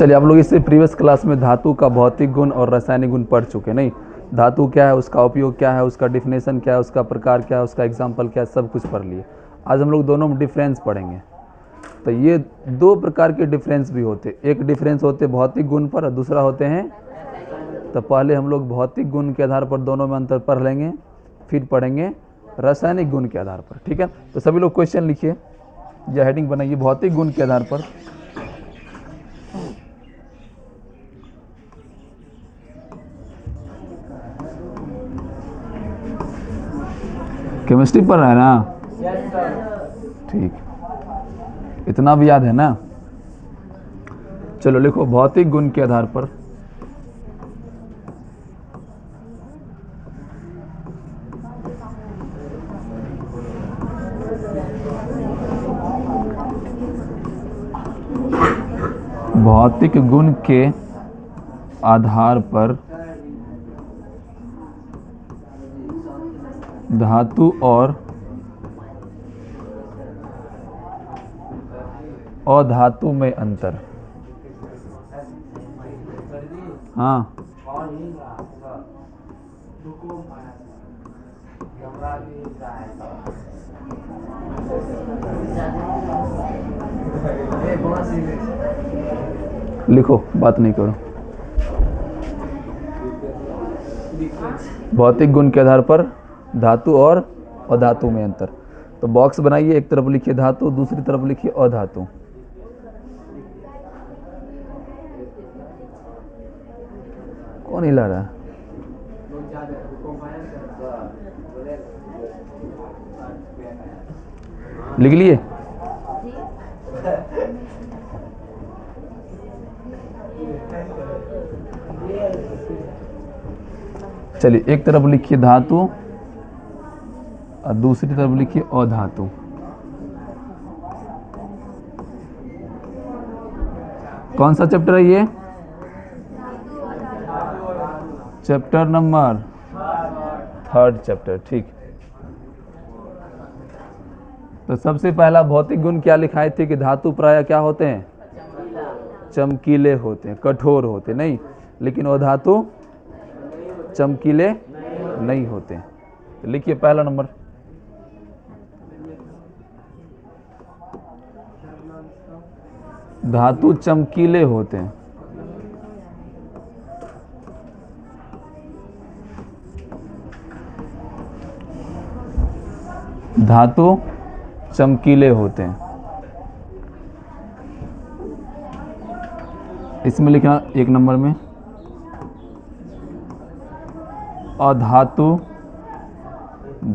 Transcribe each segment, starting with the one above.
चलिए, आप लोग इससे प्रीवियस क्लास में धातु का भौतिक गुण और रासायनिक गुण पढ़ चुके, नहीं? धातु क्या है, उसका उपयोग क्या है, उसका डिफिनेशन क्या है, उसका प्रकार क्या है, उसका एग्जाम्पल क्या है, सब कुछ पढ़ लिए। आज हम लोग दोनों में डिफरेंस पढ़ेंगे। तो ये दो प्रकार के डिफरेंस भी होते, एक डिफरेंस होते भौतिक गुण पर और दूसरा होते हैं। तो पहले हम लोग भौतिक गुण के आधार पर दोनों में अंतर पढ़ लेंगे, फिर पढ़ेंगे रासायनिक गुण के आधार पर, ठीक है? तो सभी लोग क्वेश्चन लिखिए या हेडिंग बनाइए, भौतिक गुण के आधार पर। केमिस्ट्री पढ़ रहा है ना? ठीक, इतना भी याद है ना? चलो लिखो, भौतिक गुण के आधार पर भौतिक गुण के आधार पर धातु और अधातु में अंतर। हाँ, लिखो, बात नहीं करो। भौतिक गुण के आधार पर धातु और अधातु में अंतर। तो बॉक्स बनाइए, एक तरफ लिखिए धातु, दूसरी तरफ लिखिए अधातु। कौन हिला रहा है? लिख लिए? चलिए, एक तरफ लिखिए धातु और दूसरी तरफ लिखिए अधातु। कौन सा चैप्टर है ये? चैप्टर नंबर 3 चैप्टर, ठीक। तो सबसे पहला भौतिक गुण क्या लिखाए थे कि धातु प्रायः क्या होते हैं? चमकीले होते हैं, कठोर होते हैं, नहीं? लेकिन अधातु चमकीले नहीं होते। तो लिखिए पहला नंबर, धातु चमकीले होते हैं। धातु चमकीले होते हैं। इसमें लिखना एक नंबर में, अधातु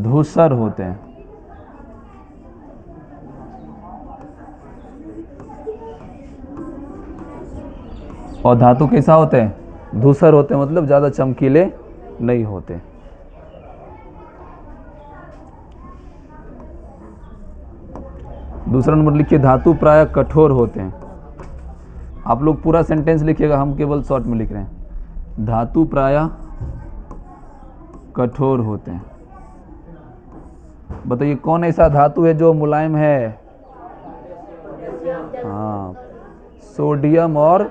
धूसर होते हैं। और धातु कैसा होते हैं? धूसर होते हैं, मतलब ज़्यादा चमकीले नहीं होते। दूसरा नंबर लिखिए, धातु प्रायः कठोर होते हैं। आप लोग पूरा सेंटेंस लिखिएगा, हम केवल शॉर्ट में लिख रहे हैं। धातु प्रायः कठोर होते हैं। बताइए कौन ऐसा धातु है जो मुलायम है? हाँ, सोडियम और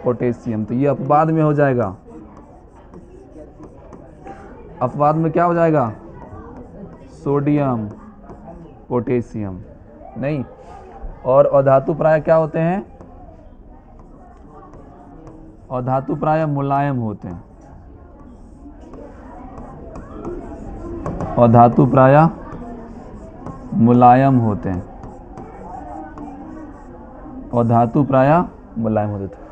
पोटेशियम। तो ये अपवाद में हो जाएगा। अपवाद में क्या हो जाएगा? सोडियम, पोटेशियम, नहीं? और अधातु प्रायः क्या होते हैं? अधातु प्रायः मुलायम होते हैं। अधातु प्रायः मुलायम होते हैं। अधातु प्रायः मुलायम होते थे।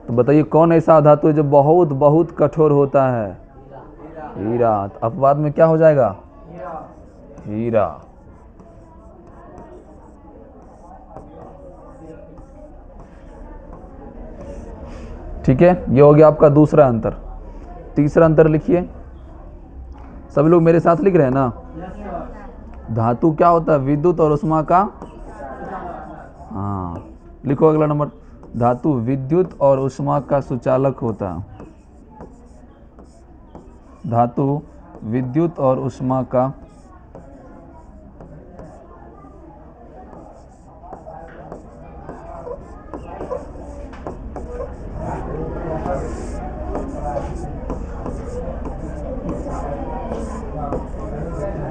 तो बताइए कौन ऐसा धातु है जो बहुत बहुत कठोर होता है? हीरा। तो अपवाद में क्या हो जाएगा? हीरा। ठीक है, ये हो गया आपका दूसरा अंतर। तीसरा अंतर लिखिए, सभी लोग मेरे साथ लिख रहे हैं ना? धातु क्या होता है? विद्युत और ऊष्मा का। हाँ, लिखो अगला नंबर, धातु विद्युत और ऊष्मा का सुचालक होता है। धातु विद्युत और ऊष्मा का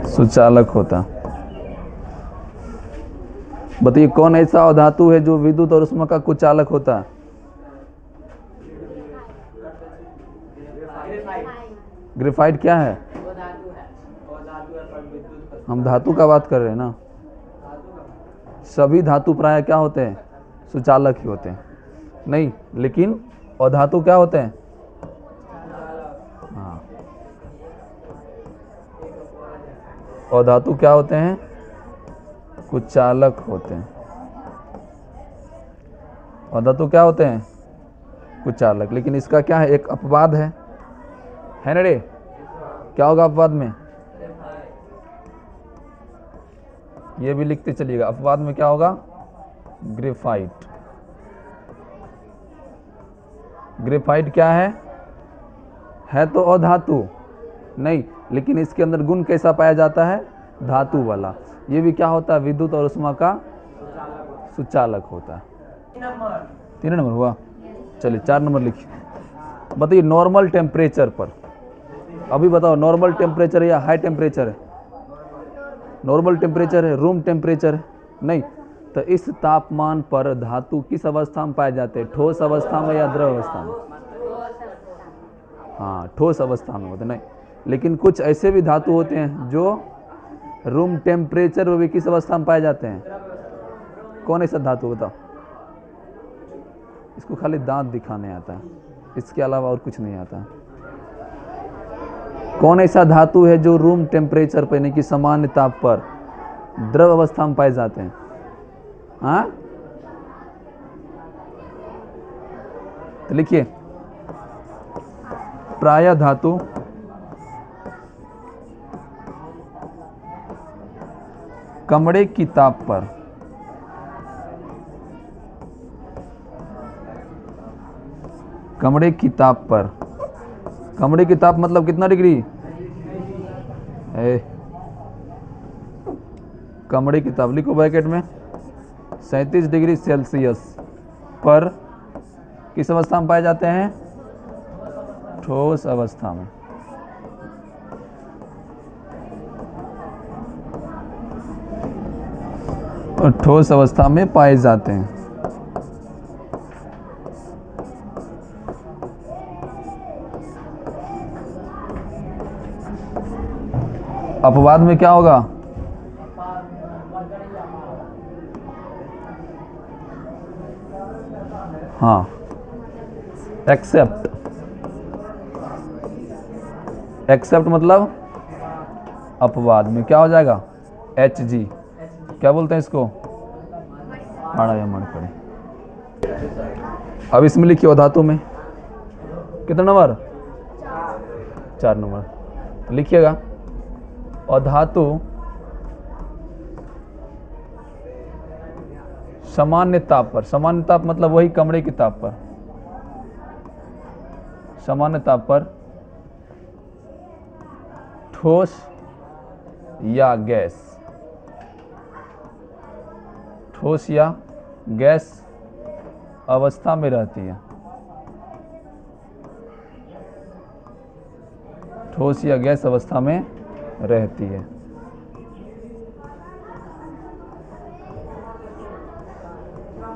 सुचालक होता। बताइए कौन ऐसा अधातु है जो विद्युत और उष्मा का कुचालक होता है? ग्रेफाइट क्या है? हम धातु का बात कर रहे हैं ना। सभी धातु प्राय क्या होते हैं? सुचालक ही होते हैं। नहीं, लेकिन अधातु क्या होते हैं? हाँ, अधातु क्या होते हैं? कुचालक होते हैं। अधातु क्या होते हैं? कुचालक। लेकिन इसका क्या है? एक अपवाद है ना रे? क्या होगा अपवाद में? ये भी लिखते चलिएगा। अपवाद में क्या होगा? ग्रेफाइट। ग्रेफाइट क्या है तो अधातु नहीं, लेकिन इसके अंदर गुण कैसा पाया जाता है? धातु वाला। ये भी क्या होता है? विद्युत और उष्मा का सुचालक होता है। 3 नंबर हुआ। चलिए 4 नंबर लिखिए। बताइए नॉर्मल टेम्परेचर पर, अभी बताओ नॉर्मल टेम्परेचर है या हाई टेम्परेचर है? नॉर्मल टेम्परेचर है, रूम टेम्परेचर है? नहीं। तो इस तापमान पर धातु किस अवस्था में पाए जाते हैं? ठोस अवस्था में या द्रव अवस्था में? हाँ, ठोस अवस्था में होते। नहीं, लेकिन कुछ ऐसे भी धातु होते हैं जो रूम टेम्परेचर में भी किस अवस्था में पाए जाते हैं? कौन ऐसा धातु बताओ? इसको खाली दांत दिखाने आता है, इसके अलावा और कुछ नहीं आता। कौन ऐसा धातु है जो रूम टेम्परेचर पर यानी कि सामान्य ताप पर द्रव अवस्था में पाए जाते हैं? हाँ, तो लिखिए प्राय धातु कमरे की ताप पर कमरे की ताप पर, कमरे की ताप मतलब कितना डिग्री? कमरे की ताप लिखो ब्रैकेट में, 37 डिग्री सेल्सियस पर किस अवस्था में पाए जाते हैं? ठोस अवस्था में। और ठोस अवस्था में पाए जाते हैं। अपवाद में क्या होगा? हाँ, एक्सेप्ट। एक्सेप्ट मतलब अपवाद में क्या हो जाएगा? HG। क्या बोलते हैं इसको? माड़ा या मणकड़े। अब इसमें लिखिए अधातु में कितना नंबर? 4 नंबर लिखिएगा। अधातु सामान्य ताप पर, सामान्य ताप मतलब वही कमरे की ताप पर, सामान्य ताप पर ठोस या गैस, ठोस या गैस अवस्था में रहती है। ठोस या गैस अवस्था में रहती है।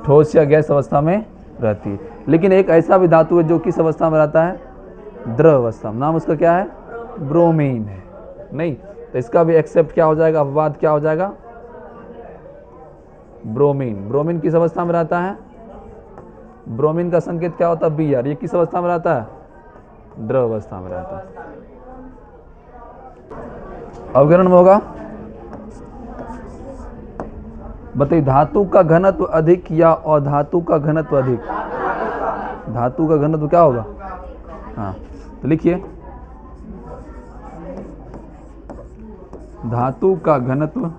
ठोस या गैस अवस्था में रहती है। लेकिन एक ऐसा भी धातु है जो किस अवस्था में रहता है? द्रव अवस्था में। नाम उसका क्या है? ब्रोमीन है। नहीं, तो इसका भी एक्सेप्ट क्या हो जाएगा? अपवाद क्या हो जाएगा? ब्रोमीन। ब्रोमीन किस अवस्था में रहता है? ब्रोमीन का संकेत क्या होता है? Br। ये किस अवस्था में रहता है? द्रव अवस्था में रहता है। अवकरण में होगा। बताइए धातु का घनत्व अधिक या अधातु का घनत्व अधिक? धातु का घनत्व क्या होगा? हाँ, तो लिखिए धातु का घनत्व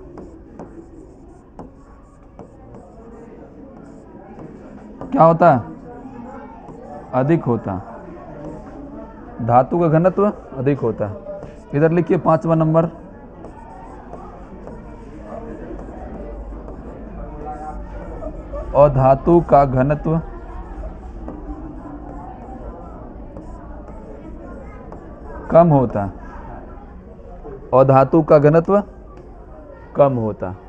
क्या होता है? अधिक होता है। धातु का घनत्व अधिक होता है। इधर लिखिए 5वां नंबर, अधातु का घनत्व कम होता है और धातु का घनत्व कम होता है।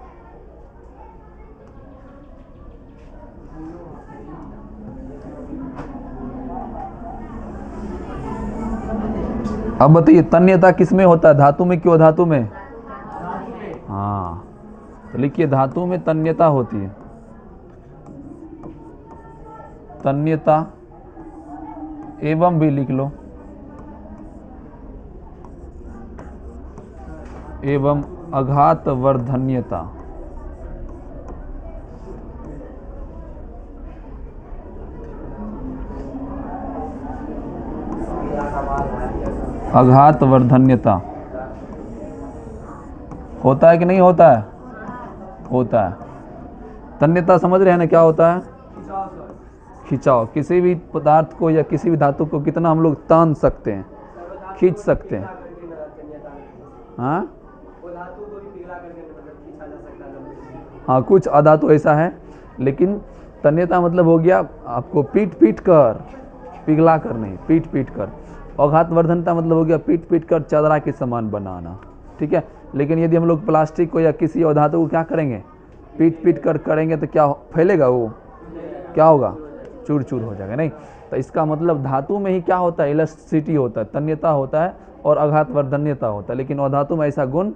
अब बताइए तन्यता किस में होता है, धातु में क्यों धातु में? हाँ, तो लिखिए धातु में तन्यता होती है। तन्यता एवं भी लिख लो, एवं आघात वर्धन्यता। आघात वर्धन्यता होता है कि नहीं होता है? होता है। तन्यता समझ रहे हैं ना क्या होता है? खिंचाव। किसी भी पदार्थ को या किसी भी धातु को कितना हम लोग तान सकते हैं, खींच सकते हैं। हाँ हाँ, कुछ अधातु ऐसा है, लेकिन तन्यता मतलब हो गया आपको पीट पीट कर, पिघला कर नहीं, पीट पीट कर। आघात वर्धनता मतलब हो गया पीट पीट कर चादरा के समान बनाना, ठीक है। लेकिन यदि हम लोग प्लास्टिक को या किसी और धातु को क्या करेंगे, पीट पीट कर करेंगे तो क्या फैलेगा, वो क्या होगा, चूर चूर हो जाएगा, नहीं। तो इसका मतलब धातु में ही क्या होता है, इलास्टिसिटी होता है, तन्यता होता है और आघात वर्धन्यता होता है, लेकिन अधातु में ऐसा गुण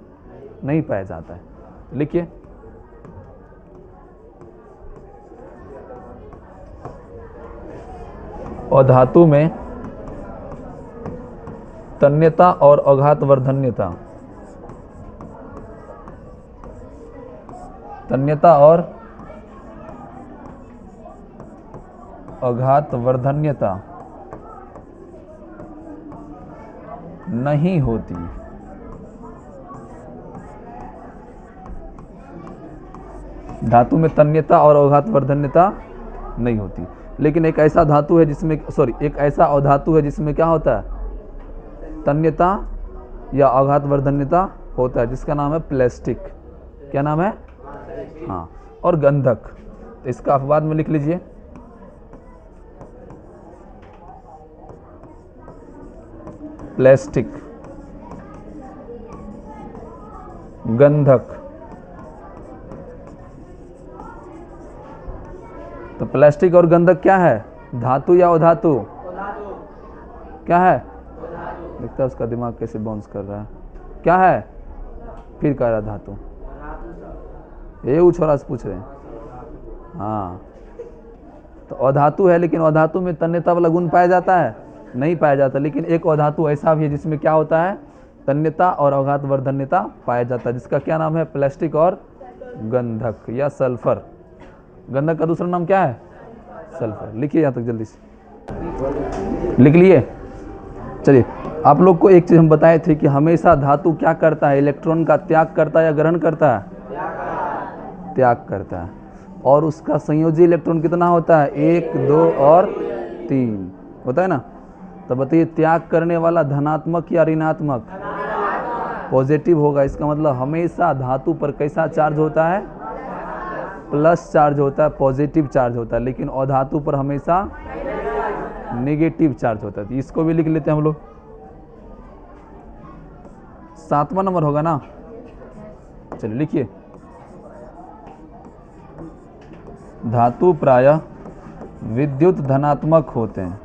नहीं पाया जाता है। लिखिए अधातु में तन्यता और आघात वर्धन्यता, तन्यता और आघात वर्धन्यता नहीं होती। धातु में तन्यता और आघात वर्धन्यता नहीं होती, लेकिन एक ऐसा धातु है जिसमें एक ऐसा अधातु है जिसमें क्या होता है, तन्यता या आघात वर्धन्यता होता है, जिसका नाम है प्लास्टिक। क्या नाम है? हाँ, और गंधक। तो इसका अपवाद में लिख लीजिए, प्लास्टिक, गंधक। तो प्लास्टिक और गंधक क्या है, धातु या अधातु? क्या है? देखता है उसका दिमाग कैसे बाउंस कर रहा है। क्या है? फिर कह रहा धातु। ये छोरा से पूछ रहे हैं। हाँ, तो अधातु है, लेकिन अधातु में तन्यता वाला गुण पाया जाता है? नहीं पाया जाता। लेकिन एक अधातु ऐसा भी है जिसमें क्या होता है, तन्यता और आघात वर्धन्यता पाया जाता है, जिसका क्या नाम है, प्लास्टिक और गंधक या सल्फर। गंधक का दूसरा नाम क्या है? सल्फर। लिखिए यहाँ तक जल्दी से, लिख लिए? चलिए, आप लोग को एक चीज़ हम बताए थे कि हमेशा धातु क्या करता है, इलेक्ट्रॉन का त्याग करता है या ग्रहण करता है? त्याग करता है। और उसका संयोजी इलेक्ट्रॉन कितना होता है? 1, 2 और 3 होता है ना। तो बताइए त्याग करने वाला धनात्मक या ऋणात्मक? पॉजिटिव होगा। इसका मतलब हमेशा धातु पर कैसा चार्ज होता है? प्लस चार्ज होता है, पॉजिटिव चार्ज होता है। लेकिन अधातु पर हमेशा नेगेटिव चार्ज होता है। इसको भी लिख लेते हैं हम लोग। 7वां नंबर होगा ना। चलिए लिखिए, धातु प्रायः विद्युत धनात्मक होते हैं।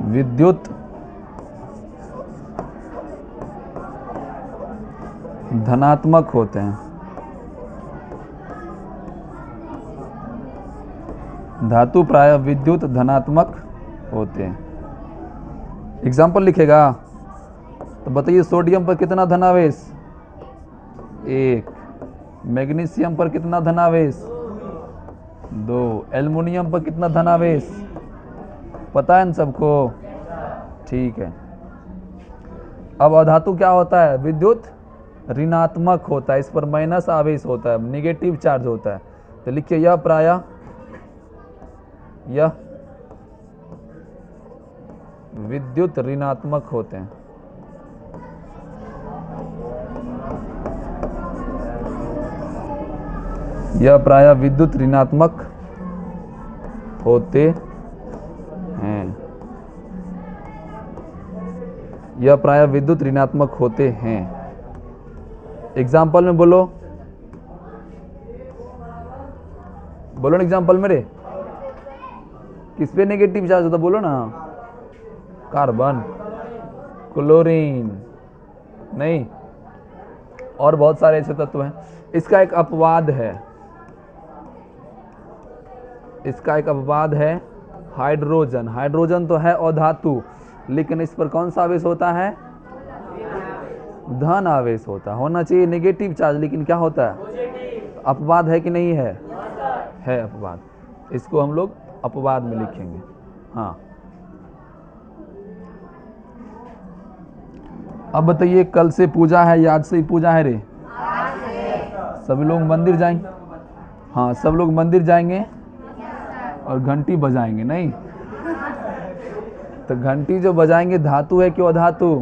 विद्युत धनात्मक होते हैं। धातु प्रायः विद्युत धनात्मक होते हैं। एग्जाम्पल लिखेगा तो बताइए, सोडियम पर कितना धनावेश? 1। मैग्नीशियम पर कितना धनावेश? 2। एल्युमिनियम पर कितना धनावेश? पता है इन सबको? ठीक है। अब अधातु क्या होता है? विद्युत ऋणात्मक होता है, इस पर माइनस आवेश होता है, नेगेटिव चार्ज होता है। तो लिखिए, यह प्रायः यह विद्युत ऋणात्मक होते हैं। यह प्रायः विद्युत ऋणात्मक होते हैं। यह प्रायः विद्युत ऋणात्मक होते हैं। एग्जाम्पल में बोलो, बोलो ना एग्जाम्पल मेरे, किस पे नेगेटिव चार्ज होता बोलो ना। कार्बन, क्लोरीन, नहीं, और बहुत सारे ऐसे तत्व हैं। इसका एक अपवाद है, इसका एक अपवाद है हाइड्रोजन। हाइड्रोजन तो है अधातु, लेकिन इस पर कौन सा आवेश होता है? धन आवेश होता है। होना चाहिए नेगेटिव चार्ज, लेकिन क्या होता है? अपवाद है कि नहीं है? है अपवाद। इसको हम लोग अपवाद में लिखेंगे। हाँ, अब बताइए, कल से पूजा है या आज से ही पूजा है रे? सभी लोग मंदिर जाएंगे? हाँ, सब लोग मंदिर जाएंगे और घंटी बजाएंगे, नहीं? तो घंटी जो बजाएंगे धातु है कि अधातु?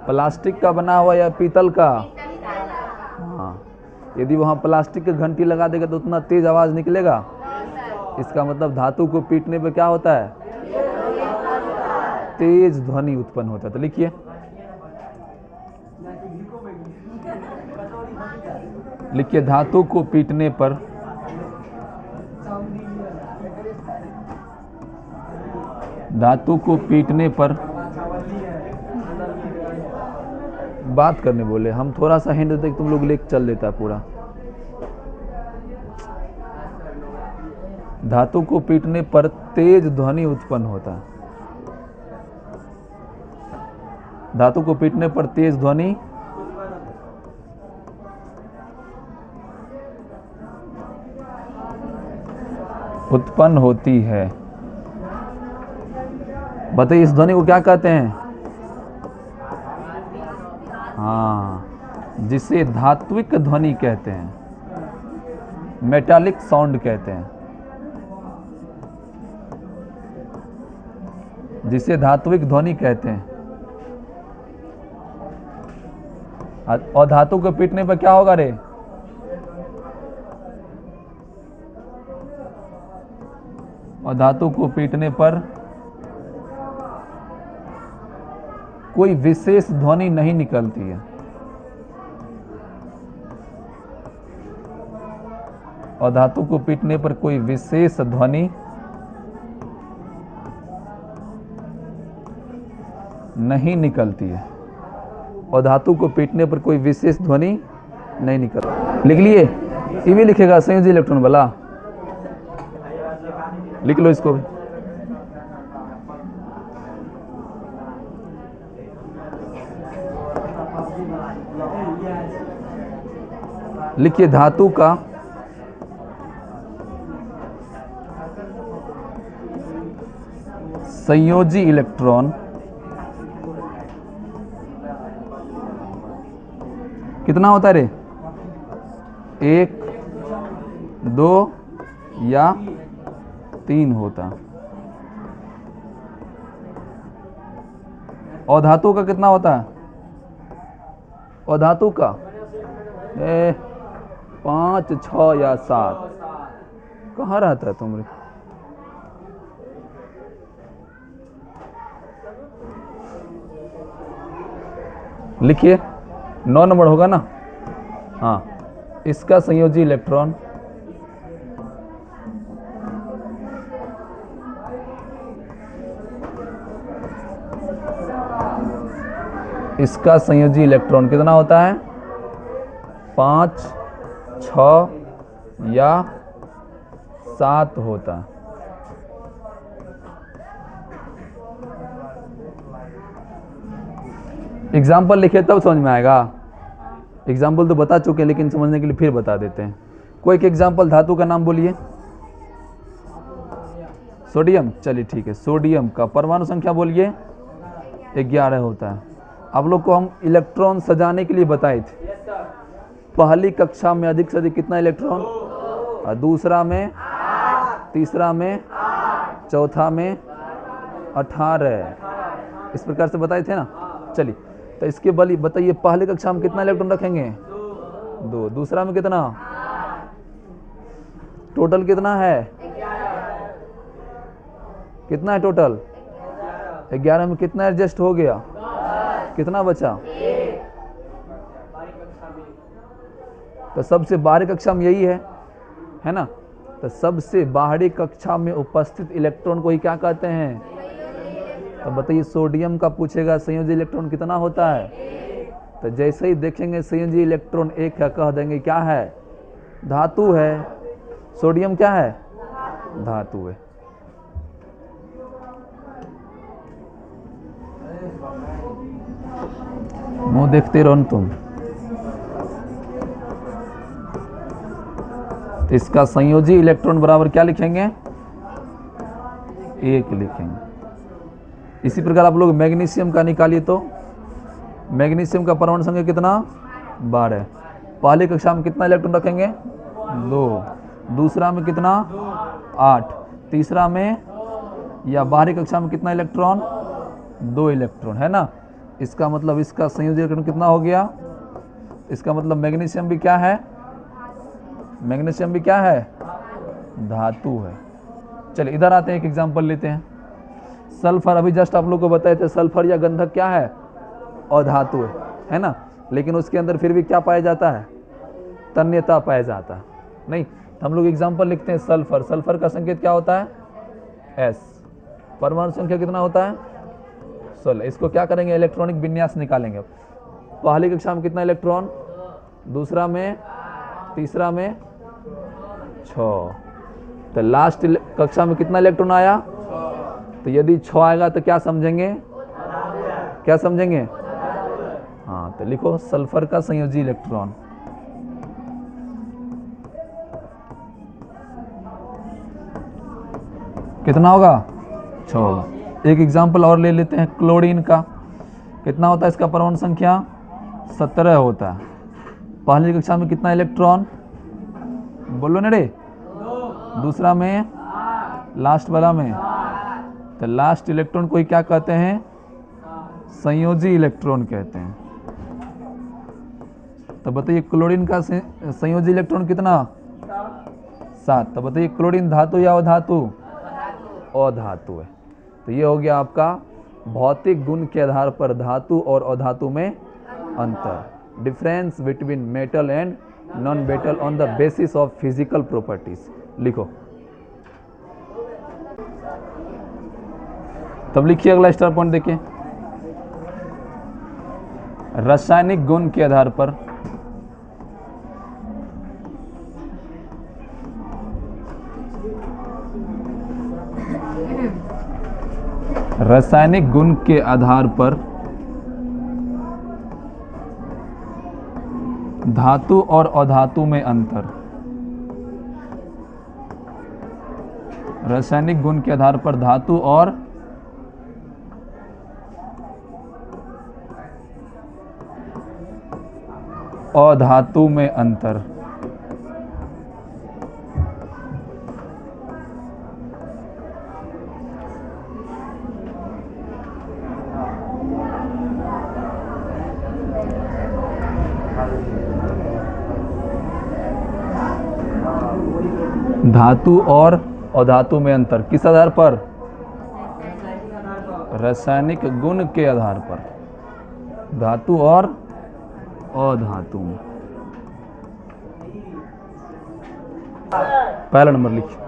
प्लास्टिक का बना हुआ या पीतल का? हाँ, यदि वहाँ प्लास्टिक की घंटी लगा देगा तो उतना तेज आवाज निकलेगा। इसका मतलब धातु को पीटने पे क्या होता है? तेज ध्वनि उत्पन्न होता है। तो लिखिए, लिखिए धातु को पीटने पर बात करने बोले, हम थोड़ा सा हिंट देते तुम लोग लेके चल देता है पूरा। धातु को पीटने पर तेज ध्वनि उत्पन्न होता है। धातु को पीटने पर तेज ध्वनि उत्पन्न होती है। बताइए इस ध्वनि को क्या कहते हैं? हाँ, जिसे धात्विक ध्वनि कहते हैं, मेटालिक साउंड कहते हैं, जिसे धात्विक ध्वनि कहते हैं। और धातु को पीटने पर क्या होगा रे? और धातु को पीटने पर कोई विशेष ध्वनि नहीं निकलती है। और धातु को पीटने पर कोई विशेष ध्वनि नहीं निकलती है। और धातु को पीटने पर कोई विशेष ध्वनि नहीं निकलती। लिख लिए? ये भी लिखेगा संयोजी इलेक्ट्रॉन वाला, लिख लो इसको भी। लिखिए धातु का संयोजी इलेक्ट्रॉन कितना होता है रे? 1, 2 या 3 होता। और धातु का कितना होता है? और धातु का 5, 6 या 7। कहाँ रहता है तुम रे? लिखिए 9 नंबर होगा ना। हाँ, इसका संयोजी इलेक्ट्रॉन कितना होता है? 5, 6 या 7 होता है। एग्जाम्पल लिखे तब समझ में आएगा। एग्जाम्पल तो बता चुके हैं, लेकिन समझने के लिए फिर बता देते हैं। कोई एक एग्जाम्पल धातु का नाम बोलिए। सोडियम, चलिए ठीक है। सोडियम का परमाणु संख्या बोलिए 11 होता है। आप लोग को हम इलेक्ट्रॉन सजाने के लिए बताए थे। पहली कक्षा में अधिक से अधिक कितना इलेक्ट्रॉन, और दूसरा में, तीसरा में, चौथा में 18, इस प्रकार से बताए थे ना। चलिए, तो इसके बल बताइए पहली कक्षा में कितना इलेक्ट्रॉन रखेंगे? 2। दूसरा में कितना? टोटल कितना है? कितना है टोटल? 11 में कितना एडजस्ट हो गया? कितना बचा? तो सबसे बाहरी कक्षा में यही है ना? तो सबसे बाहरी कक्षा में उपस्थित इलेक्ट्रॉन को ही क्या कहते हैं? तो बताइए, सोडियम का पूछेगा संयोजी इलेक्ट्रॉन कितना होता है? तो जैसे ही देखेंगे संयोजी इलेक्ट्रॉन एक है, कह देंगे क्या है? धातु है। सोडियम क्या है? धातु है। मुंह देखते रहो तुम। इसका संयोजी इलेक्ट्रॉन बराबर क्या लिखेंगे? 1 लिखेंगे। इसी प्रकार आप लोग मैग्नीशियम का निकालिए तो मैग्नीशियम का परमाणु संख्या कितना? 12। पहली कक्षा में कितना इलेक्ट्रॉन रखेंगे? 2। दूसरा में कितना? 8। तीसरा में या बाहरी कक्षा में कितना इलेक्ट्रॉन? 2 इलेक्ट्रॉन, है ना? इसका मतलब इसका संयोजी इलेक्ट्रॉन कितना हो गया? इसका मतलब मैग्नीशियम भी क्या है? मैग्नीशियम भी क्या है? धातु है। चलिए इधर आते हैं, एक एग्जांपल लेते हैं। सल्फर, अभी जस्ट आप लोग को बताए थे, सल्फर या गंधक क्या है? अधातु है ना? लेकिन उसके अंदर फिर भी क्या पाया जाता है? तन्यता पाया जाता है। नहीं, हम लोग एग्जांपल लिखते हैं सल्फर। सल्फर का संकेत क्या होता है? S। परमाणु संख्या कितना होता है? 16। इसको क्या करेंगे? इलेक्ट्रॉनिक विन्यास निकालेंगे। पहली कक्षा में कितना इलेक्ट्रॉन? दूसरा में, तीसरा में 6। तो लास्ट कक्षा में कितना इलेक्ट्रॉन आया? तो यदि 6 आएगा तो क्या समझेंगे? क्या समझेंगे? हाँ, तो लिखो सल्फर का संयोजी इलेक्ट्रॉन। कितना होगा? 6 होगा। एक एग्जांपल और ले लेते हैं, क्लोरीन का। कितना होता है इसका परमाणु संख्या? 17 होता है। पहली कक्षा में कितना इलेक्ट्रॉन? बोलो ना रे। दूसरा में, लास्ट वाला में। तो लास्ट इलेक्ट्रॉन को ही क्या कहते हैं? संयोजी इलेक्ट्रॉन कहते हैं। तो बताइए क्लोरीन का संयोजी इलेक्ट्रॉन कितना? 7। तो बताइए क्लोरीन धातु या अधातु? अधातु है। तो ये हो गया आपका भौतिक गुण के आधार पर धातु और अधातु में अंतर। Difference between metal and non metal on the basis of physical properties. लिखो। तब लिखिए अगला स्टार पॉइंट देखिए। रासायनिक गुण के आधार पर रासायनिक गुण के आधार पर धातु और अधातु में अंतर। रासायनिक गुण के आधार पर धातु और अधातु में अंतर। धातु और अधातु में अंतर किस आधार पर? रासायनिक गुण के आधार पर। धातु और अधातु में। पहला नंबर लिखिए।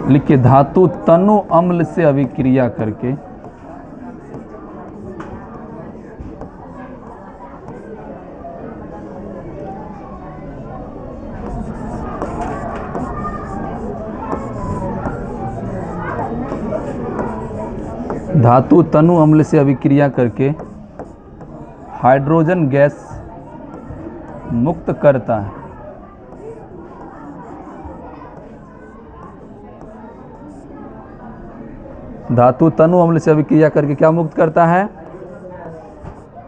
लिखिए धातु तनु अम्ल से अभिक्रिया करके धातु तनु अम्ल से अभिक्रिया करके हाइड्रोजन गैस मुक्त करता है। धातु तनु अम्ल से अभिक्रिया करके क्या मुक्त करता है?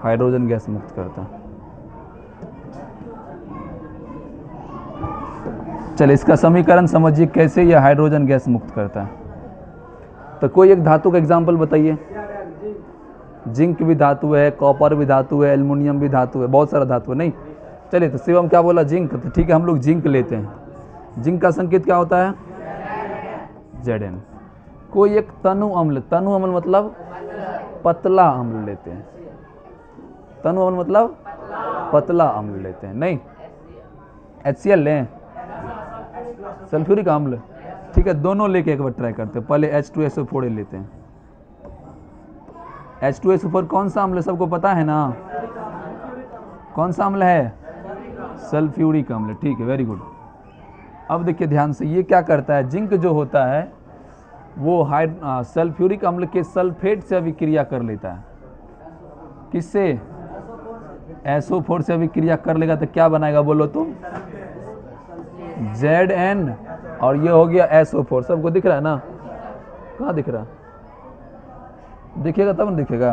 हाइड्रोजन गैस मुक्त करता है। चलिए इसका समीकरण समझिए कैसे यह हाइड्रोजन गैस मुक्त करता है। तो कोई एक धातु का एग्जाम्पल बताइए। जिंक भी धातु है, कॉपर भी धातु है, एल्युमिनियम भी धातु है, बहुत सारा धातु है। नहीं, चलिए तो शिवम क्या बोला, जिंक, तो ठीक है हम लोग जिंक लेते हैं। जिंक का संकेत क्या होता है, Zn। कोई एक तनु अम्ल, तनु अम्ल मतलब पतला अम्ल लेते हैं। तनु अम्ल मतलब पतला अम्ल लेते हैं। नहीं, HCl लें, सल्फ्यूरिक अम्ल, ठीक है दोनों लेके एक बार ट्राई करते हैं। पहले H2SO4 लेते हैं। H2SO4 कौन सा अम्ल है, सबको पता है ना, कौन सा अम्ल है, सल्फ्यूरिक अम्ल, ठीक है वेरी गुड। अब देखिए ध्यान से, ये क्या करता है, जिंक जो होता है वो सल्फ्यूरिक अम्ल के सल्फेट से अभिक्रिया कर लेता है। किससे, SO4 से अभिक्रिया कर लेगा तो क्या बनाएगा बोलो तुम, Zn, और ये हो गया SO4। सबको दिख रहा है ना, कहाँ दिख रहा, दिखेगा तब न दिखेगा।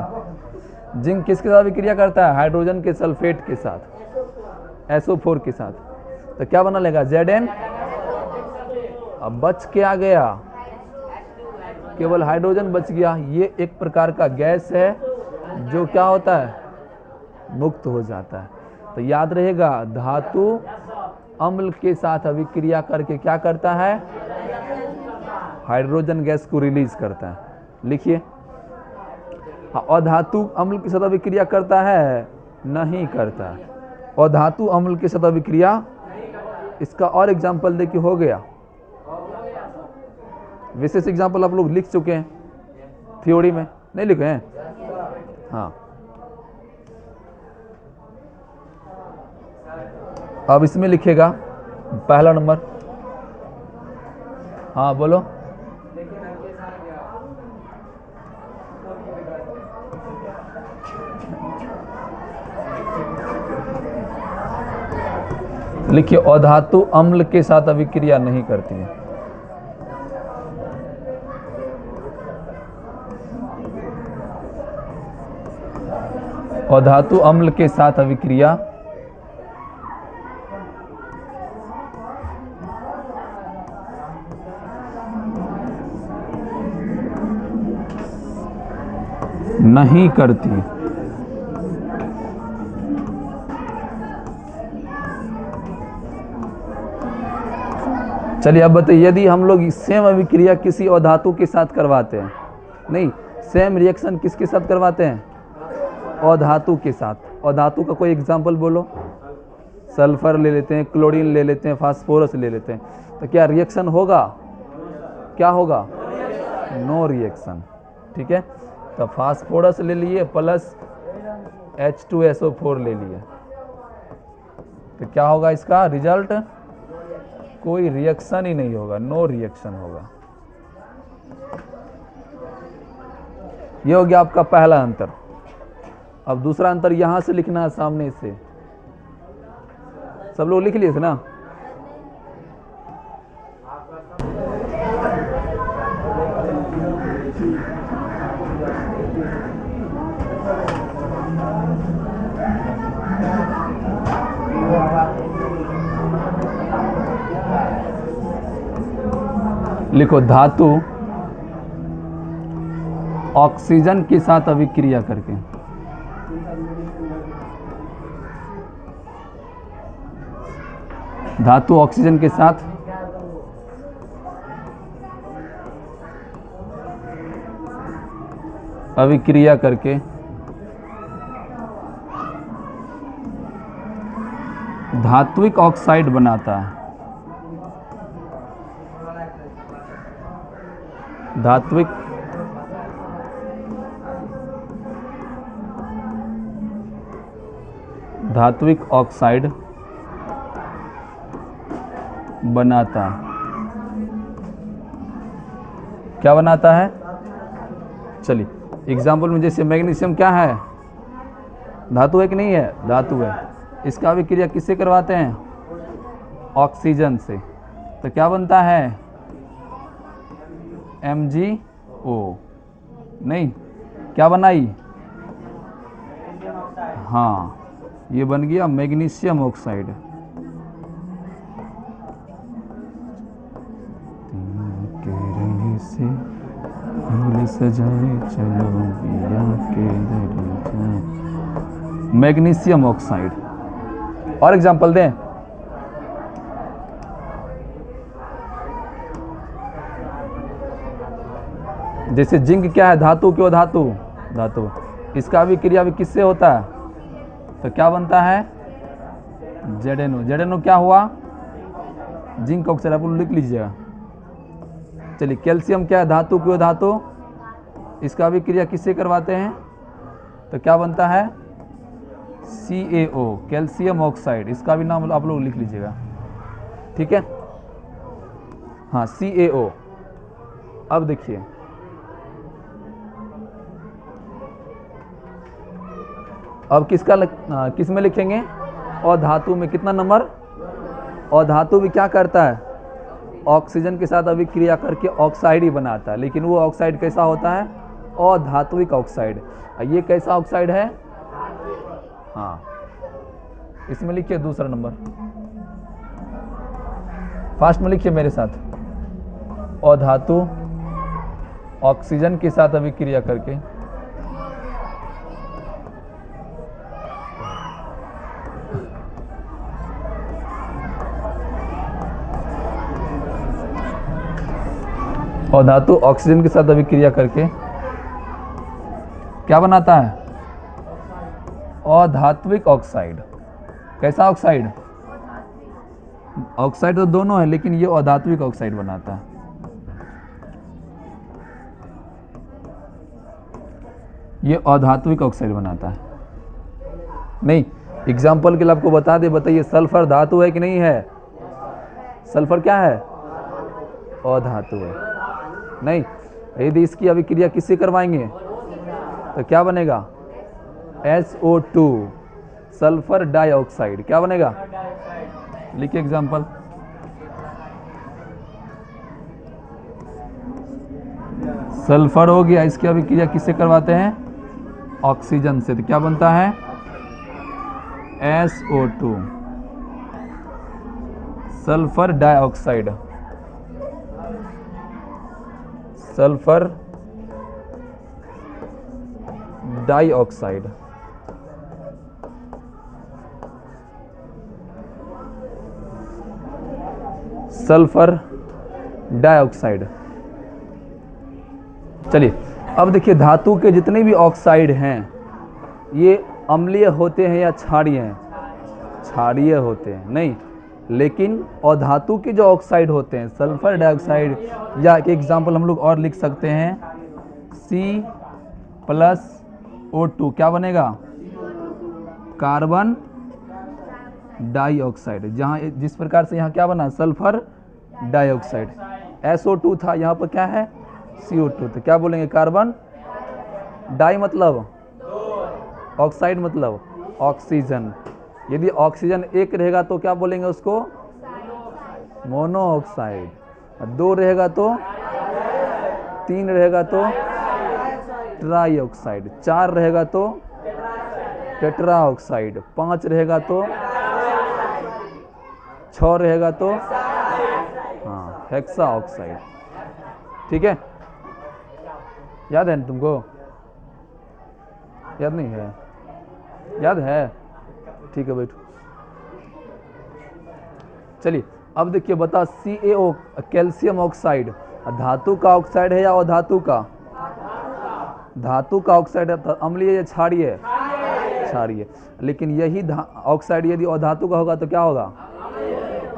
जिंक किसके साथ अभिक्रिया करता है, हाइड्रोजन के सल्फेट के साथ, SO4 के साथ, तो क्या बना लेगा, Zn। अब बच के आ गया, केवल हाइड्रोजन बच गया। ये एक प्रकार का गैस है जो क्या होता है, मुक्त हो जाता है। तो याद रहेगा, धातु अम्ल के साथ अभिक्रिया करके क्या करता है, हाइड्रोजन गैस को रिलीज करता है। लिखिए, अधातु अम्ल के साथ अभिक्रिया करता है, नहीं करता है। अधातु अम्ल के साथ अभिक्रिया, इसका और एग्जाम्पल देखिए, हो गया विशेष एग्जाम्पल आप लोग लिख चुके हैं थ्योरी में, नहीं लिखे हैं, हाँ। अब इसमें लिखेगा पहला नंबर, हाँ बोलो, लिखिए अधातु अम्ल के साथ अभिक्रिया नहीं करती है। अधातु अम्ल के साथ अभिक्रिया नहीं करती। चलिए अब बताइए, यदि हम लोग सेम अभिक्रिया किसी अधातु के साथ करवाते हैं, नहीं सेम रिएक्शन किसके साथ करवाते हैं, अधातु के साथ, अधातु का कोई एग्जाम्पल बोलो। सल्फर ले लेते हैं, क्लोरीन ले लेते हैं, फास्फोरस ले लेते हैं, तो क्या रिएक्शन होगा, क्या होगा, नो रिएक्शन, ठीक है। तो फास्फोरस ले लिए प्लस H2SO4 ले लिए, तो क्या होगा इसका रिजल्ट, कोई रिएक्शन ही नहीं होगा, नो रिएक्शन होगा। ये हो गया आपका पहला अंतर। अब दूसरा अंतर यहां से लिखना है, सामने से। सब लोग लिख लिए थे ना, लिखो धातु ऑक्सीजन के साथ अभिक्रिया करके, धातु ऑक्सीजन के साथ अभिक्रिया करके धात्विक ऑक्साइड बनाता है। धात्विक ऑक्साइड बनाता है। क्या बनाता है, चलिए एग्जाम्पल में, जैसे मैग्नीशियम क्या है, धातु है कि नहीं है, धातु है। इसका अभिक्रिया किससे करवाते हैं, ऑक्सीजन से, तो क्या बनता है, MgO, नहीं क्या बनाई, हाँ ये बन गया मैग्नीशियम ऑक्साइड। भूल सजाए चलो पिया के दरिया। Magnesium oxide. और एग्जांपल दें, जैसे जिंक क्या है, धातु क्यों धातु, धातु, इसका भी क्रिया भी किससे होता है, तो क्या बनता है, ZnO। ZnO क्या हुआ, जिंक ऑक्साइड, आप लिख लीजिएगा। चलिए कैल्शियम क्या है, धातु क्यों धातु, इसका भी क्रिया किससे करवाते हैं, तो क्या बनता है, CaO, कैल्शियम ऑक्साइड, इसका भी नाम आप लोग लिख लीजिएगा, ठीक है। हाँ CaO। अब देखिए अब किस में लिखेंगे, और धातु में कितना नंबर, और धातु भी क्या करता है, ऑक्सीजन के साथ अभिक्रिया करके ऑक्साइड ही बनाता है, लेकिन वो ऑक्साइड कैसा होता है, अधात्विक ऑक्साइड। ये कैसा ऑक्साइड है, हाँ इसमें लिखिए दूसरा नंबर, फास्ट में लिखिए मेरे साथ, अधातु ऑक्सीजन के साथ अभिक्रिया करके और धातु ऑक्सीजन के साथ अभिक्रिया करके क्या बनाता है, अधात्विक ऑक्साइड। कैसा ऑक्साइड, ऑक्साइड तो दोनों है, लेकिन ये अधात्विक ऑक्साइड बनाता है। ये अधात्विक ऑक्साइड बनाता है। नहीं, एग्जाम्पल के लिए आपको बता दे, बताइए सल्फर धातु है कि नहीं है, सल्फर क्या है, अधातु है। नहीं, यदि इसकी अभिक्रिया किससे करवाएंगे तो क्या बनेगा, SO2, सल्फर डाइऑक्साइड, क्या बनेगा, लिखिए एग्जाम्पल, सल्फर हो गया, इसकी अभिक्रिया किससे करवाते हैं, ऑक्सीजन से, तो क्या बनता है, SO2, sulphur dioxide, sulphur dioxide. Sulphur dioxide. चलिए अब देखिए, धातु के जितने भी ऑक्साइड हैं ये अम्लीय होते हैं या क्षारीय हैं, क्षारीय होते हैं, नहीं, लेकिन अधातु के जो ऑक्साइड होते हैं, सल्फर डाइऑक्साइड, या एक एग्जाम्पल हम लोग और लिख सकते हैं, C+O2, क्या बनेगा, कार्बन डाइऑक्साइड। जहाँ जिस प्रकार से यहाँ क्या बना, सल्फर डाइऑक्साइड, SO2 था, यहाँ पर क्या है, CO2, तो क्या बोलेंगे, कार्बन डाई मतलब ऑक्साइड मतलब ऑक्सीजन। यदि ऑक्सीजन एक रहेगा तो क्या बोलेंगे उसको, मोनोऑक्साइड, 2 रहेगा तो, 3 रहेगा तो ट्राईऑक्साइड, 4 रहेगा तो टेट्राऑक्साइड, 5 रहेगा तो, 6 रहेगा तो, हाँ हेक्सा ऑक्साइड। ठीक है, याद है तुमको, याद नहीं है, याद है, ठीक है बैठो। चलिए अब देखिए, बता CaO, कैल्शियम ऑक्साइड, धातु का ऑक्साइड है या अधातु का, धातु का ऑक्साइड है, अम्लीय या क्षारीय है, क्षारीय, लेकिन यही ऑक्साइड यदि अधातु का होगा तो क्या होगा,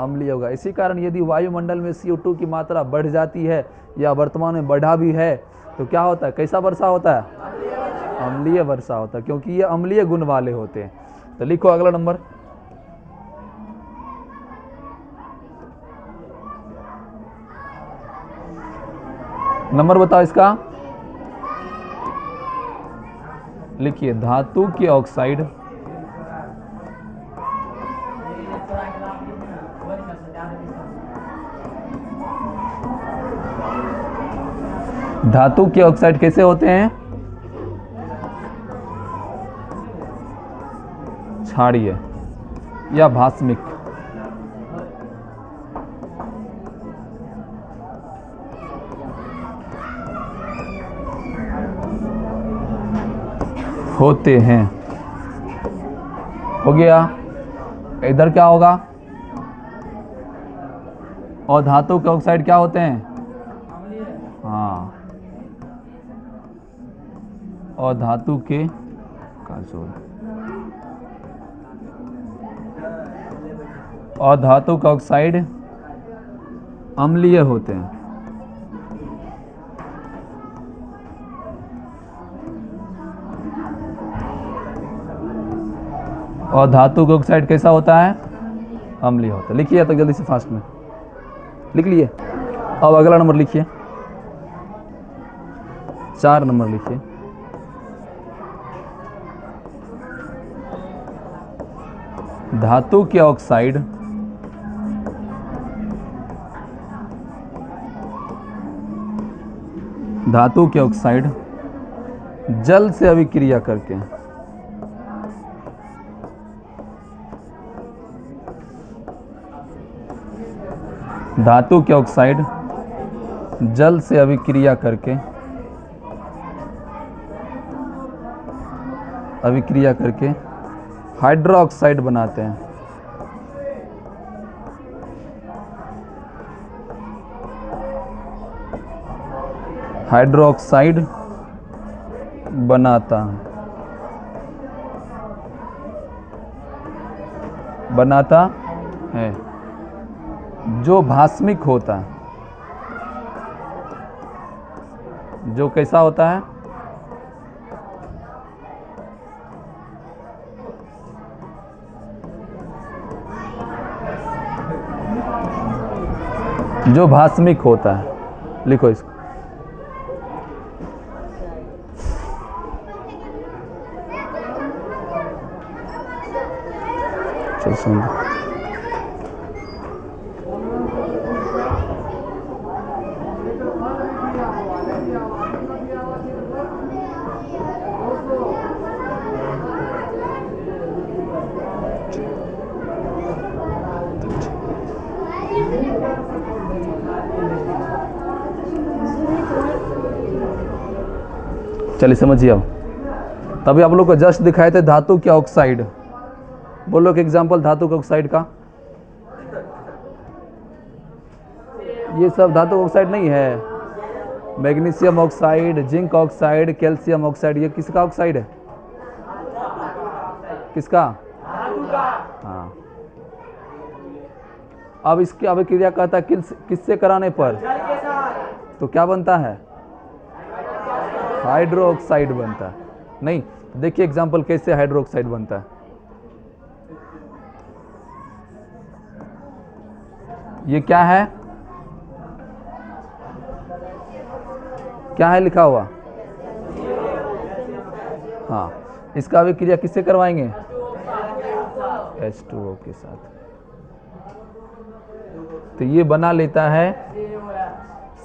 अम्लीय होगा। इसी कारण यदि वायुमंडल में CO2 की मात्रा बढ़ जाती है या वर्तमान में बढ़ा भी है तो क्या होता है, कैसा वर्षा होता है, अम्लीय वर्षा होता है, क्योंकि ये अम्लीय गुण वाले होते हैं। तो लिखो अगला नंबर, नंबर बताओ इसका, लिखिए धातु की ऑक्साइड, धातु के ऑक्साइड कैसे होते हैं, क्षारीय या भास्मिक। होते हैं। हो गया। इधर क्या होगा? और धातु के ऑक्साइड क्या होते हैं? हाँ, और धातु के और धातु का ऑक्साइड अम्लीय होते हैं। और धातु का ऑक्साइड कैसा होता है? अम्लीय होता है। लिखिए तो जल्दी से, फास्ट में लिख लिए। अब अगला नंबर लिखिए, 4 नंबर लिखिए। धातु के ऑक्साइड जल से अभिक्रिया करके धातु के ऑक्साइड जल से अभिक्रिया करके हाइड्रोक्साइड बनाते हैं। हाइड्रोक्साइड बनाता है जो भास्मिक होता है। जो कैसा होता है? जो भास्मिक होता है। लिखो इसको। चल सुन। चलिए समझिए। अब तभी आप लोग को जस्ट दिखाए थे धातु के ऑक्साइड। बोलो कि एग्जाम्पल धातु के ऑक्साइड का। ये सब धातु ऑक्साइड नहीं है। Magnesium oxide, zinc oxide, calcium oxide, ये किसका ऑक्साइड है? किसका? हाँ। अब इसकी अभिक्रिया कहता है किससे कराने पर? तो क्या बनता है? हाइड्रोक्साइड बनता है। नहीं, देखिए एग्जाम्पल कैसे हाइड्रोक्साइड बनता है। ये क्या है? क्या है लिखा हुआ? हाँ, इसका अभिक्रिया किससे करवाएंगे? H2O के साथ। तो ये बना लेता है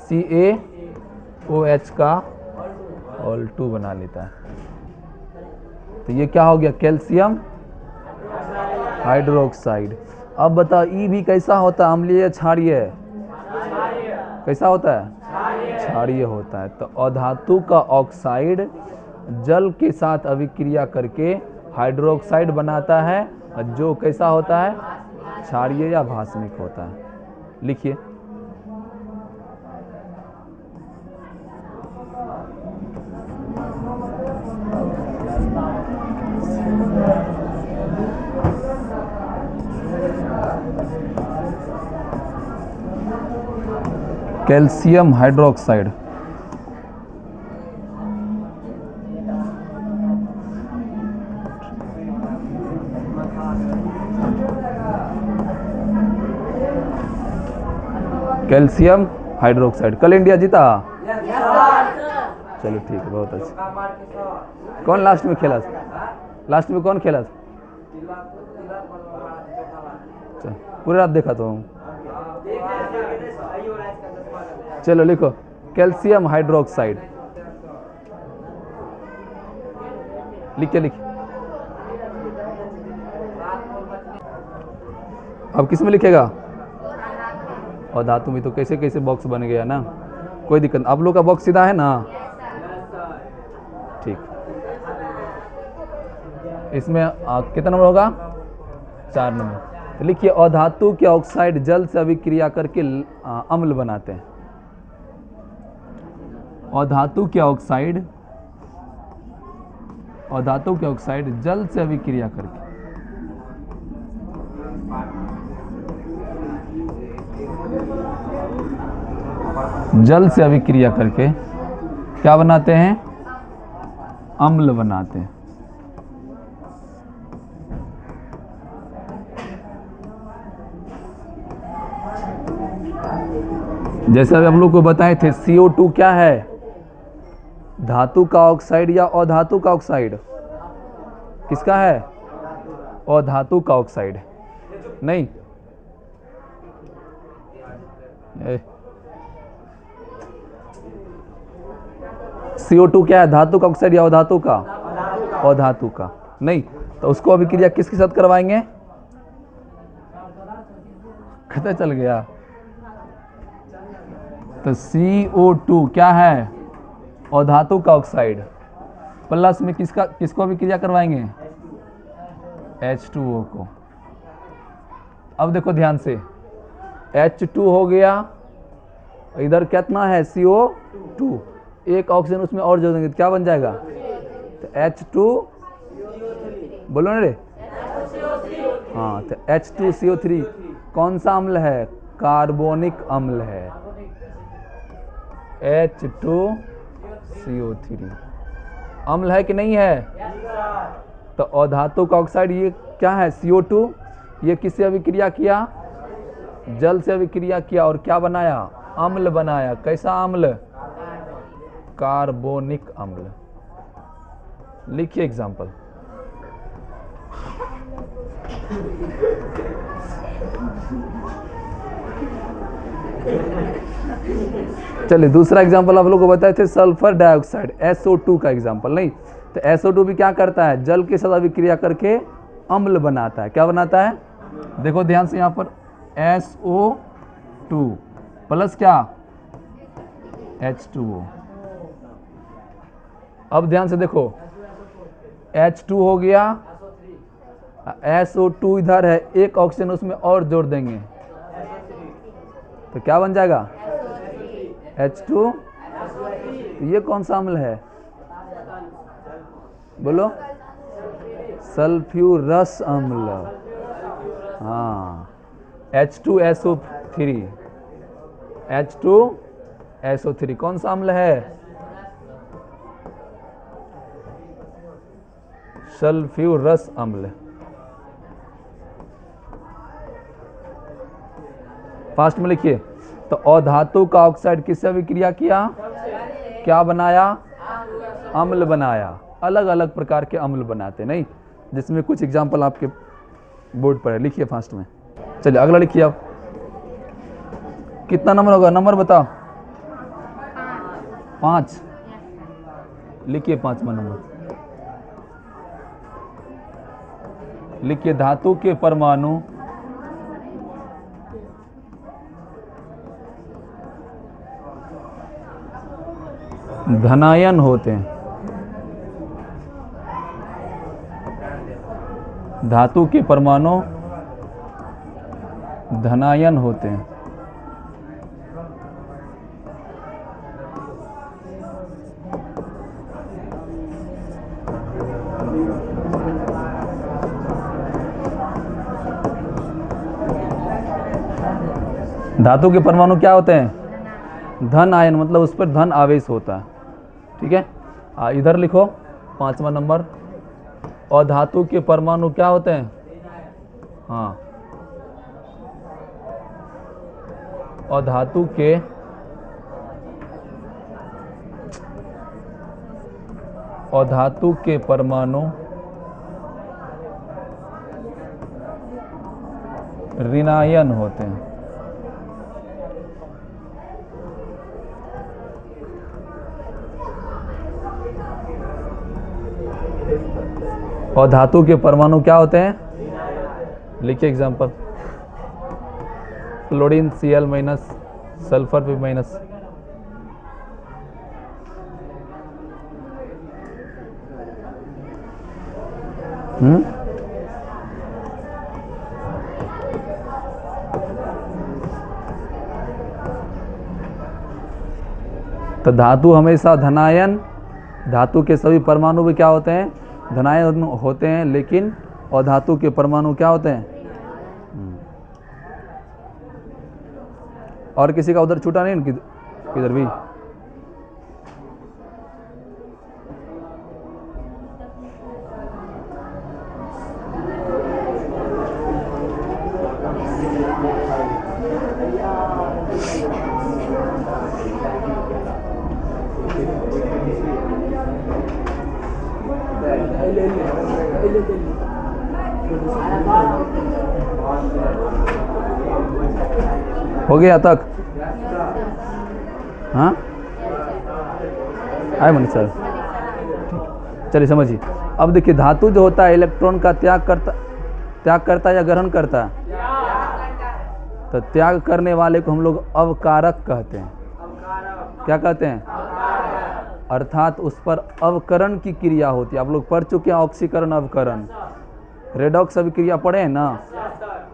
CaOH का Al2 बना लेता है। तो ये क्या हो गया? Calcium hydroxide. अब बताओ ई भी कैसा होता है? अम्लीय या क्षारीय? कैसा होता है? क्षारीय होता है। तो अधातु का ऑक्साइड जल के साथ अभिक्रिया करके हाइड्रोक्साइड बनाता है, जो कैसा होता है? क्षारीय या भास्मिक होता है। लिखिए। Calcium hydroxide calcium hydroxide. कल इंडिया जीता? चलो ठीक है, बहुत अच्छा। कौन लास्ट में खेला था? लास्ट में कौन खेला था? पूरी रात देखा तो हूँ। चलो लिखो कैल्शियम हाइड्रोक्साइड। लिखिए लिखिए। अब किस में लिखेगा? और धातु में तो कैसे कैसे बॉक्स बन गया ना, कोई दिक्कत। आप लोग का बॉक्स सीधा है ना? ठीक। इसमें कितना नंबर होगा? 4 नंबर। तो लिखिए अधातु के ऑक्साइड जल से अभिक्रिया करके अम्ल बनाते हैं। अधातु के ऑक्साइड जल से अभिक्रिया करके क्या बनाते हैं? अम्ल बनाते हैं। जैसे अभी हम लोग को बताए थे CO2 क्या है? धातु का ऑक्साइड या अधातु का ऑक्साइड? किसका है? अधातु का ऑक्साइड। नहीं CO2 क्या है? धातु का ऑक्साइड या अधातु का? अधातु का। नहीं तो उसको अभिक्रिया किसके साथ करवाएंगे? पता चल गया। तो CO2 क्या है? अधातु का ऑक्साइड। प्लस में किसको अभिक्रिया करवाएंगे? H2O को। अब देखो ध्यान से, H2 हो गया, इधर कितना है? CO2। एक ऑक्सीजन उसमें और जोड़ देंगे तो क्या बन जाएगा? तो H2, बोलो ना रे। हाँ, तो H2CO3 कौन सा अम्ल है? कार्बोनिक अम्ल है। H2CO3 अम्ल है कि नहीं है? तो अधातु का ऑक्साइड ये क्या है? CO2। ये किससे अभिक्रिया किया? जल से अभिक्रिया किया और क्या बनाया? अम्ल बनाया। कैसा अम्ल? कार्बोनिक अम्ल। लिखिए एग्जाम्पल। चलिए दूसरा एग्जाम्पल आप लोग को बताए थे सल्फर डाइऑक्साइड SO2 का एग्जाम्पल। नहीं तो SO2 भी क्या करता है? जल के साथ अभिक्रिया करके अम्ल बनाता है। क्या बनाता है? देखो ध्यान से, यहाँ पर SO2 प्लस क्या? H2O। अब ध्यान से देखो, H2 हो गया, SO2 इधर है, एक ऑक्सीजन उसमें और जोड़ देंगे तो क्या बन जाएगा? H2। ये कौन सा अम्ल है? बोलो। सल्फ्यूरस अम्ल। हाँ, H2SO3। H2SO3 कौन सा अम्ल है? सल्फ्यूरस अम्ल। फास्ट में लिखिए। तो अधातु का ऑक्साइड किससे अभिक्रिया किया? क्या बनाया? अम्ल बनाया। अलग अलग प्रकार के अम्ल बनाते, नहीं जिसमें कुछ एग्जाम्पल आपके बोर्ड पर है। लिखिए फास्ट में। चलिए अगला लिखिए। आप कितना नंबर होगा? नंबर बताओ। 5। लिखिए 5वां नंबर। लिखिए धातु के परमाणु धनायन होते हैं। धातु के परमाणु धनायन होते हैं। धातु के परमाणु क्या होते हैं? धन आयन, मतलब उस पर धन आवेश होता है। ठीक है, इधर लिखो 5वां नंबर। और धातु के परमाणु क्या होते हैं? हाँ, और धातु के परमाणु ऋणायन होते हैं। और धातु के परमाणु क्या होते हैं? लिखिए example. Chlorine Cl minus, sulphur भी माइनस। तो धातु हमेशा धनायन, धातु के सभी परमाणु भी क्या होते हैं, धनायन होते हैं, लेकिन अधातु के परमाणु क्या होते हैं। और किसी का उधर छूटा नहीं किधर भी। हो गया तक? हाँ आए मनीष सर, ठीक, चलिए समझिए। अब देखिए धातु जो होता है इलेक्ट्रॉन का त्याग करता है या ग्रहण करता है। तो त्याग करने वाले को हम लोग अवकारक कहते हैं। क्या कहते हैं? अर्थात उस पर अवकरण की क्रिया होती है। आप लोग पढ़ चुके हैं ऑक्सीकरण अवकरण, रेडॉक्स अभिक्रिया पढ़े हैं ना।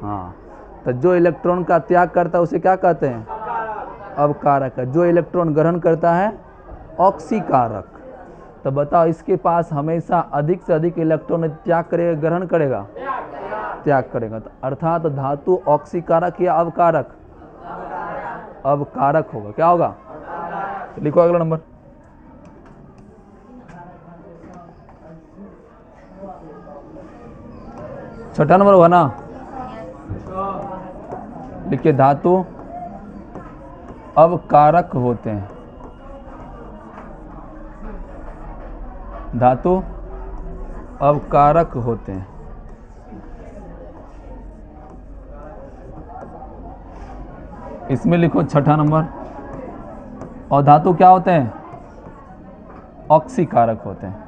हाँ, तो जो इलेक्ट्रॉन का त्याग करता है उसे क्या कहते हैं? अवकारक। जो इलेक्ट्रॉन ग्रहण करता है ऑक्सीकारक। तो बताओ इसके पास हमेशा अधिक से अधिक इलेक्ट्रॉन त्याग करेगा, ग्रहण करेगा? त्याग करेगा। तो अर्थात धातु ऑक्सीकारक या अवकारक? अवकारक होगा। क्या होगा? लिखो अगला नंबर। छठा नंबर होगा ना। लिखिए धातु अवकारक होते हैं। धातु अवकारक होते हैं। इसमें लिखो छठा नंबर। और धातु क्या होते हैं? ऑक्सीकारक होते हैं।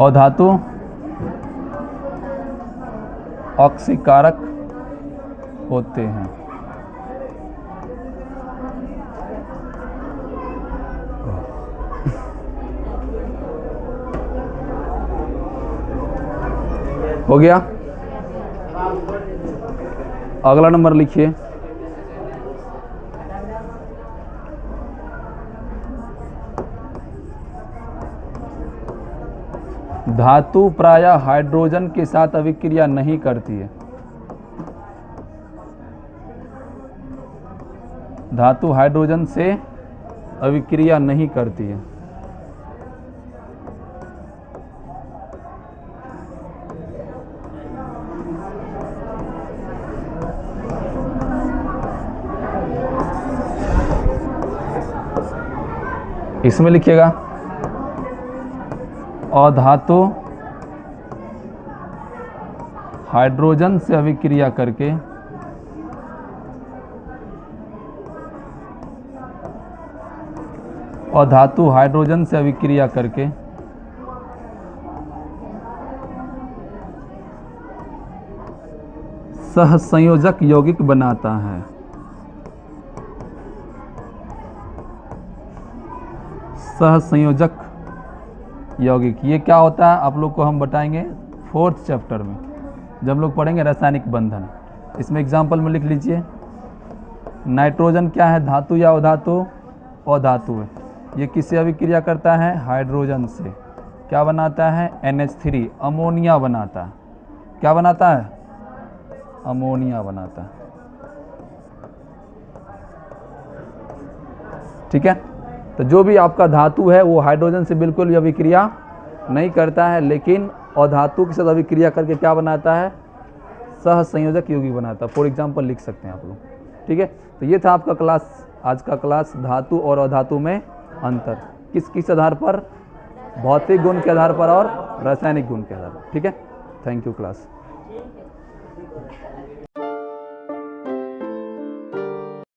और धातु ऑक्सीकारक होते हैं। हो गया? अगला नंबर लिखिए। धातु प्रायः हाइड्रोजन के साथ अभिक्रिया नहीं करती है। धातु हाइड्रोजन से अभिक्रिया नहीं करती है। इसमें लिखिएगा अधातु हाइड्रोजन से अभिक्रिया करके अधातु हाइड्रोजन से अभिक्रिया करके सहसंयोजक यौगिक बनाता है। सहसंयोजक यौगिक ये क्या होता है आप लोग को हम बताएंगे 4th चैप्टर में, जब हम लोग पढ़ेंगे रासायनिक बंधन। इसमें एग्जाम्पल में लिख लीजिए। नाइट्रोजन क्या है? धातु या अधातु? अधातु है। ये किससे अभिक्रिया करता है? हाइड्रोजन से। क्या बनाता है? NH3 अमोनिया बनाता है। क्या बनाता है? अमोनिया बनाता है। ठीक है। तो जो भी आपका धातु है वो हाइड्रोजन से बिल्कुल भी अभिक्रिया नहीं करता है, लेकिन अधातु के साथ अभिक्रिया करके क्या बनाता है? सहसंयोजक यौगिक बनाता है। फॉर एग्जाम्पल लिख सकते हैं आप लोग। ठीक है। तो ये था आपका क्लास, आज का क्लास, धातु और अधातु में अंतर। किस किस आधार पर? भौतिक गुण के आधार पर और रासायनिक गुण के आधार पर। ठीक है। Thank you class.